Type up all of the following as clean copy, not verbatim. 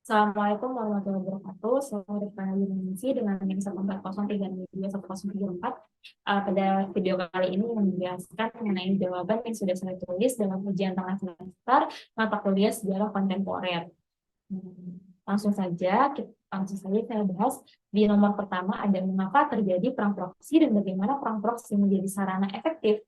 Assalamualaikum warahmatullahi wabarakatuh. Selamat datang di Indonesia dengan NIM 140332134. Pada video kali ini yang menjelaskan mengenai jawaban yang sudah saya tulis dalam ujian tengah semester mata kuliah sejarah kontemporer. Langsung saja saya bahas di nomor pertama ada mengapa terjadi perang proksi dan bagaimana perang proksi menjadi sarana efektif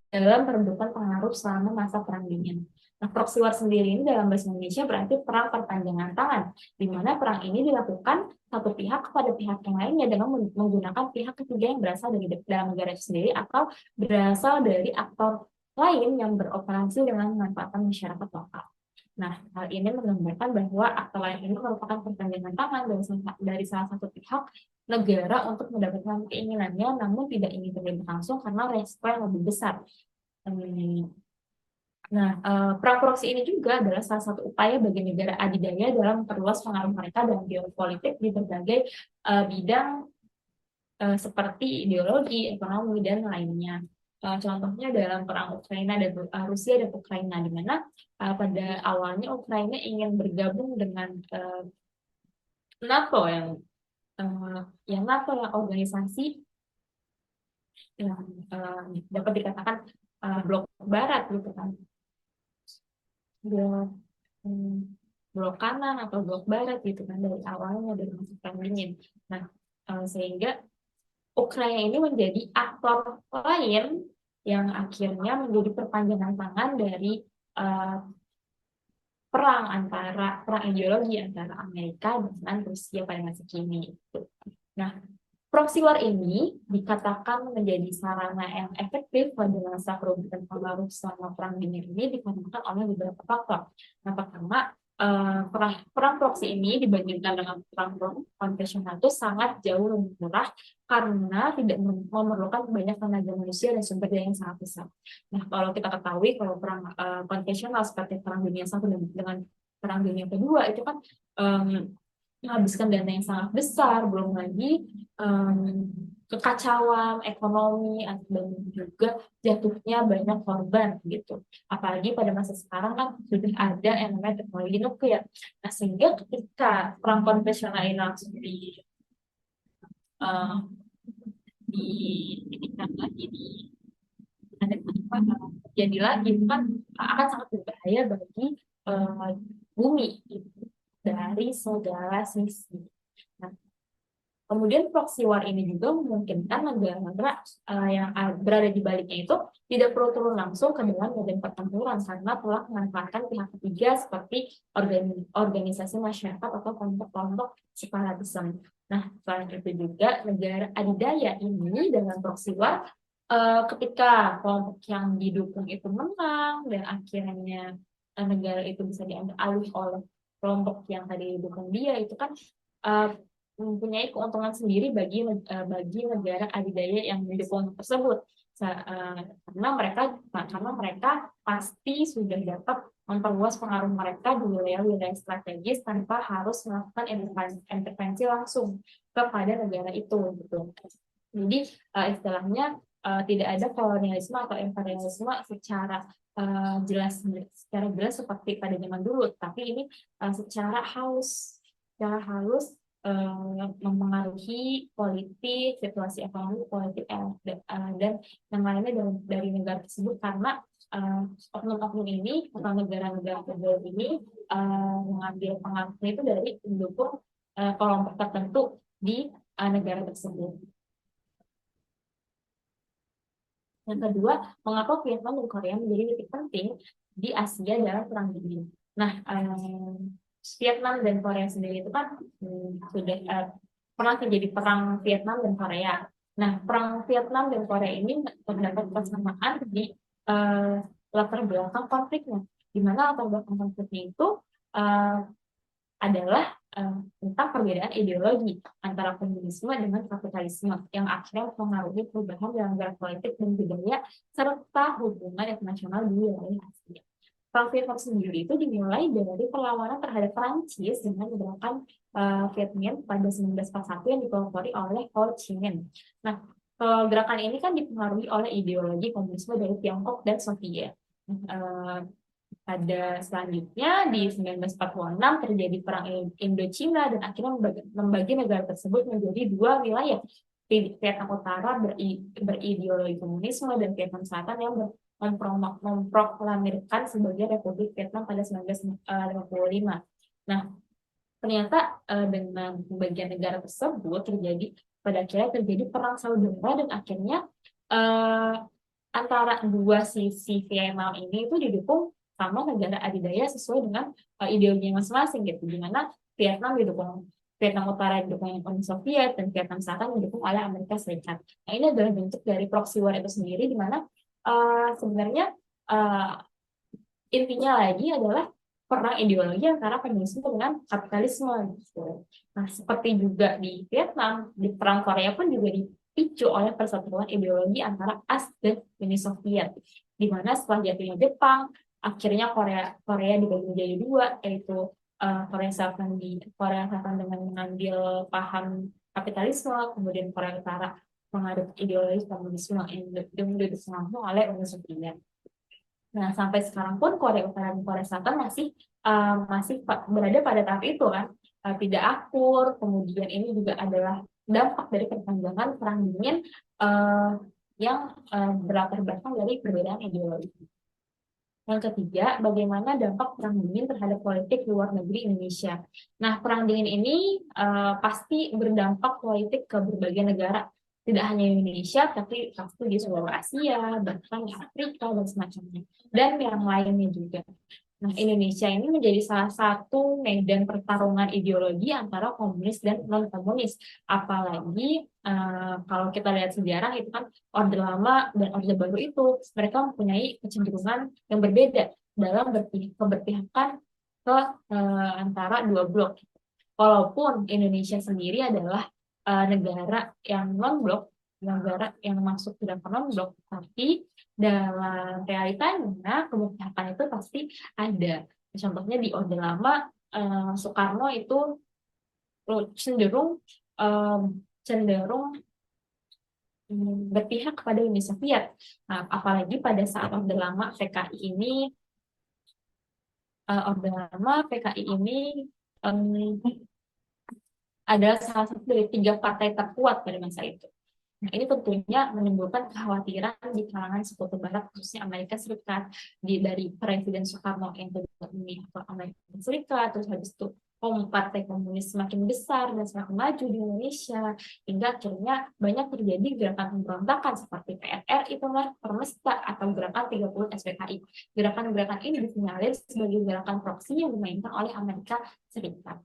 dalam perebutan pengaruh selama masa perang dingin. Nah, proxy war sendiri ini dalam bahasa Indonesia berarti perang perpanjangan tangan, di mana perang ini dilakukan satu pihak kepada pihak yang lainnya dengan menggunakan pihak ketiga yang berasal dari dalam negara itu sendiri atau berasal dari aktor lain yang beroperasi dengan memanfaatkan masyarakat lokal. Nah, hal ini menggambarkan bahwa aktor lain ini merupakan perpanjangan tangan dari salah satu pihak negara untuk mendapatkan keinginannya, namun tidak ingin terlibat langsung karena resiko yang lebih besar. Nah, perang proksi ini juga adalah salah satu upaya bagi negara adidaya dalam memperluas pengaruh mereka dalam geopolitik di berbagai bidang seperti ideologi, ekonomi, dan lainnya. Contohnya dalam perang Ukraina dan Rusia dan Ukraina, di mana pada awalnya Ukraina ingin bergabung dengan NATO yang NATO yang organisasi yang dapat dikatakan blok Barat gitu kan, blok blok kanan atau blok Barat gitu kan dari awalnya dari masa perang dingin. Nah, sehingga Ukraina ini menjadi aktor lain yang akhirnya menjadi perpanjangan tangan dari perang ideologi antara Amerika dengan Rusia pada masa kini. Nah, proxy war ini dikatakan menjadi sarana yang efektif pada masa perebutan pengaruh selama perang dingin ini dikarenakan oleh beberapa faktor. Yang pertama, perang proxy ini dibandingkan dengan perang konvensional itu sangat jauh lebih murah karena tidak memerlukan banyak tenaga manusia dan sumber daya yang sangat besar. Nah, kalau kita ketahui kalau perang konvensional seperti perang dunia satu dengan perang dunia kedua itu kan menghabiskan dana yang sangat besar, belum lagi kekacauan ekonomi dan juga jatuhnya banyak korban gitu. Apalagi pada masa sekarang kan sudah ada yang namanya teknologi nuklir. Nah, sehingga ketika perang konvensional ini langsung uh, dititikkan lagi ada jadi lagi itu kan akan sangat berbahaya bagi bumi gitu, dari segala sisi. Nah, kemudian proxy war ini juga memungkinkan negara yang berada di baliknya itu tidak perlu turun langsung ke dalam medan pertempuran karena telah memanfaatkan pihak ketiga seperti organisasi masyarakat atau kelompok-kelompok separatisme. Nah, selain itu juga negara adidaya ini dengan proxy war ketika kelompok yang didukung itu menang dan akhirnya negara itu bisa diambil alih oleh kelompok yang tadi didukung dia itu kan uh, mempunyai keuntungan sendiri bagi negara adidaya yang mendukung tersebut. Karena mereka pasti sudah dapat memperluas pengaruh mereka di wilayah-wilayah strategis tanpa harus melakukan intervensi langsung kepada negara itu gitu. Jadi istilahnya tidak ada kolonialisme atau imperialisme secara jelas seperti pada zaman dulu, tapi ini secara halus mempengaruhi politik, situasi ekonomi, politik dan yang lainnya dari negara tersebut karena oknum-oknum ini atau negara-negara terjauh ini mengambil pengaruhnya itu dari pendukung kelompok tertentu di negara tersebut. Yang kedua, mengapa Vietnam dan Korea menjadi titik penting di Asia dalam perang dingin? Nah, Vietnam dan Korea sendiri itu kan sudah pernah terjadi perang Vietnam dan Korea. Nah, perang Vietnam dan Korea ini terdapat persamaan di latar belakang konfliknya, di mana latar belakang konfliknya itu adalah tentang perbedaan ideologi antara komunisme dengan kapitalisme yang akhirnya mempengaruhi perubahan dalam gerak politik dan budaya serta hubungan internasional di wilayah Asia. Perang Vietnam sendiri itu dimulai dari perlawanan terhadap Prancis dengan menggunakan Vietnam pada 1941 yang dipelopori oleh Ho Chi Minh. Nah, gerakan ini kan dipengaruhi oleh ideologi komunisme dari Tiongkok dan Soviet. pada selanjutnya di 1946 terjadi perang Indochina dan akhirnya membagi negara tersebut menjadi dua wilayah. Vietnam Utara berideologi komunisme dan Vietnam Selatan yang memproklamirkan sebagai Republik Vietnam pada 1955. Nah, ternyata dengan pembagian negara tersebut pada akhirnya terjadi perang saudara dan akhirnya antara dua sisi Vietnam ini itu didukung sama negara adidaya sesuai dengan ideologi masing-masing gitu, di mana Vietnam Utara didukung Uni Soviet dan Vietnam Selatan didukung oleh Amerika Serikat. Nah, ini adalah bentuk dari proxy war itu sendiri, di mana sebenarnya intinya lagi adalah perang ideologi antara komunisme dengan kapitalisme gitu. Nah, seperti juga di Vietnam, di perang Korea pun juga dipicu oleh persatuan ideologi antara AS dan Uni Soviet, di mana setelah jatuhnya Jepang, akhirnya Korea dibagi menjadi dua, yaitu Korea Selatan dengan mengambil paham kapitalisme, kemudian Korea Utara mengadopsi ideologi komunisme yang didukung oleh Uni Soviet. Nah, sampai sekarang pun Korea Utara dan Korea Selatan masih berada pada tahap itu kan, tidak akur. Kemudian ini juga adalah dampak dari perpanjangan perang dingin yang berlatar belakang dari perbedaan ideologi. Yang ketiga, bagaimana dampak perang dingin terhadap politik luar negeri Indonesia. Nah, perang dingin ini pasti berdampak politik ke berbagai negara. Tidak hanya Indonesia, tapi pasti di seluruh Asia, bahkan di Afrika, dan semacamnya. Dan yang lainnya juga. Nah, Indonesia ini menjadi salah satu medan pertarungan ideologi antara komunis dan non-komunis. Apalagi kalau kita lihat sejarah itu kan Orde Lama dan Orde Baru itu mereka mempunyai kecenderungan yang berbeda dalam keberpihakan ke antara dua blok. Walaupun Indonesia sendiri adalah negara yang non-blok, negara yang masuk ke dalam non-blok, tapi dalam realitanya keberpihakan itu pasti ada. Contohnya di Orde Lama, Soekarno itu cenderung berpihak kepada Uni Soviet. Nah, apalagi pada saat Orde Lama PKI ini adalah salah satu dari 3 partai terkuat pada masa itu. Nah, ini tentunya menimbulkan kekhawatiran di kalangan sekutu Barat, khususnya Amerika Serikat, dari Presiden Soekarno yang tidak memihak ke Amerika Serikat, terus habis itu partai komunis semakin besar dan semakin maju di Indonesia, hingga akhirnya banyak terjadi gerakan pemberontakan seperti PRRI, Permesta, atau gerakan 30 SPKI. Gerakan-gerakan ini disinyalir sebagai gerakan proksi yang dimainkan oleh Amerika Serikat.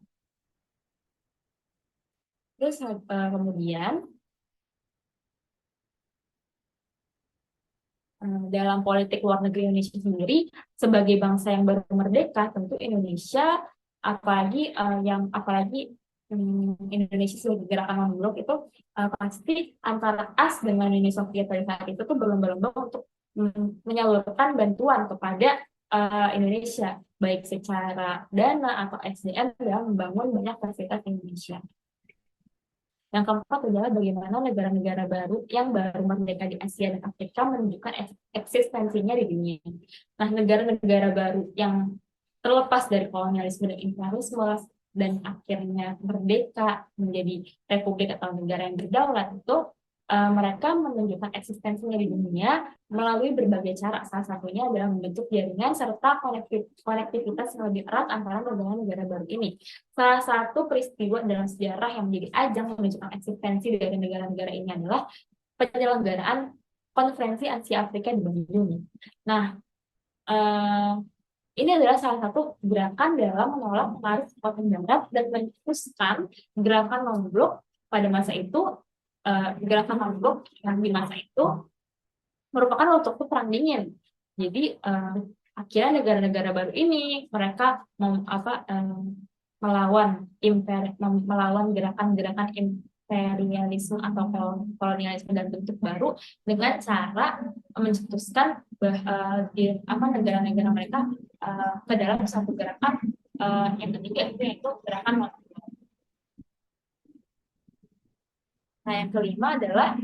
Terus kemudian dalam politik luar negeri Indonesia sendiri sebagai bangsa yang baru merdeka, tentu Indonesia apalagi Indonesia sebagai gerakan non-blok itu pasti antara AS dengan Uni Soviet pada saat itu tuh berlomba-lomba untuk menyalurkan bantuan kepada Indonesia, baik secara dana atau SDM dalam membangun banyak fasilitas Indonesia. Yang keempat adalah bagaimana negara-negara baru yang baru merdeka di Asia dan Afrika menunjukkan eksistensinya di dunia. Nah, negara-negara baru yang terlepas dari kolonialisme dan imperialisme dan akhirnya merdeka menjadi republik atau negara yang berdaulat itu mereka menunjukkan eksistensinya di dunia melalui berbagai cara. Salah satunya adalah membentuk jaringan serta konektivitas yang lebih erat antara negara-negara baru ini. Salah satu peristiwa dalam sejarah yang menjadi ajang menunjukkan eksistensi dari negara-negara ini adalah penyelenggaraan konferensi Asia Afrika di Bali Juni. Nah, ini adalah salah satu gerakan dalam menolak pengaruh kekuatan barat dan mencetuskan gerakan non-blok pada masa itu. Gerakan non-blok yang di masa itu merupakan waktu perang dingin. Jadi akhirnya negara-negara baru ini mereka melawan gerakan-gerakan imperialisme atau kolonialisme dan bentuk baru dengan cara mencetuskan negara-negara mereka ke dalam satu gerakan yang ketiga yaitu gerakan non-blok. Nah, yang kelima adalah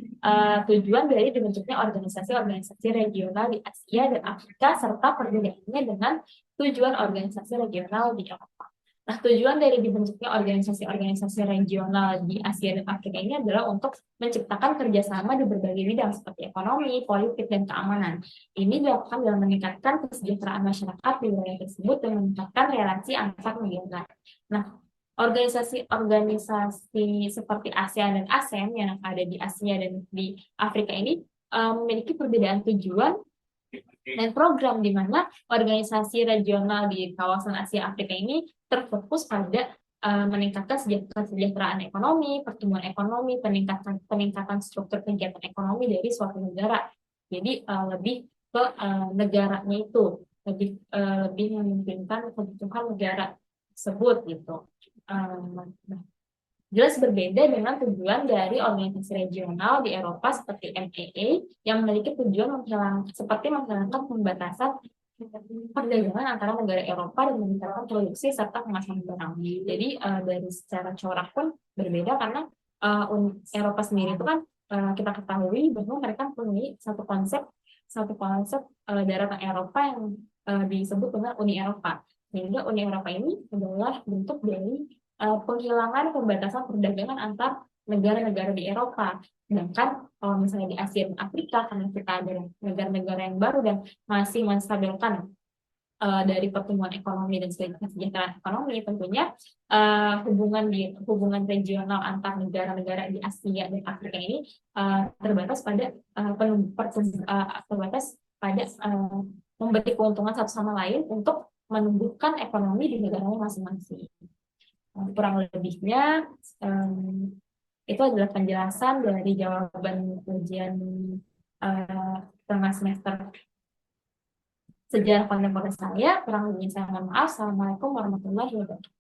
tujuan dari dibentuknya organisasi-organisasi regional di Asia dan Afrika serta perbedaannya dengan tujuan organisasi regional di Eropa. Nah, tujuan dari dibentuknya organisasi-organisasi regional di Asia dan Afrika ini adalah untuk menciptakan kerjasama di berbagai bidang seperti ekonomi, politik, dan keamanan. Ini dilakukan dalam meningkatkan kesejahteraan masyarakat di wilayah tersebut dan meningkatkan relasi antar negara. Nah, organisasi-organisasi seperti ASEAN dan ASEM yang ada di Asia dan di Afrika ini memiliki perbedaan tujuan dan program di mana organisasi regional di kawasan Asia Afrika ini terfokus pada meningkatkan kesejahteraan ekonomi, pertumbuhan ekonomi, peningkatan struktur kegiatan ekonomi dari suatu negara. Jadi lebih ke negaranya itu, lebih memungkinkan kebutuhan negara tersebut gitu. Nah, jelas berbeda dengan tujuan dari organisasi regional di Eropa seperti MEA yang memiliki tujuan menghilangkan pembatasan perdagangan antara negara Eropa dan meningkatkan produksi serta kemasan barang. Jadi dari secara corak pun berbeda karena Eropa sendiri itu kan kita ketahui bahwa mereka mempunyai satu konsep daratan Eropa yang disebut dengan Uni Eropa. Sehingga Uni Eropa ini adalah bentuk dari penghilangan pembatasan perdagangan antar negara-negara di Eropa. Sedangkan kalau misalnya di Asia dan Afrika, karena kita ada negara-negara yang baru dan masih menstabilkan dari pertumbuhan ekonomi dan kesejahteraan ekonomi, tentunya hubungan regional antar negara-negara di Asia dan Afrika ini terbatas pada memberi keuntungan satu sama lain untuk menumbuhkan ekonomi di negaranya masing-masing. Kurang lebihnya itu adalah penjelasan dari jawaban ujian tengah semester sejarah kontemporer saya. Kurang lebihnya saya mohon maaf. Assalamualaikum warahmatullahi wabarakatuh.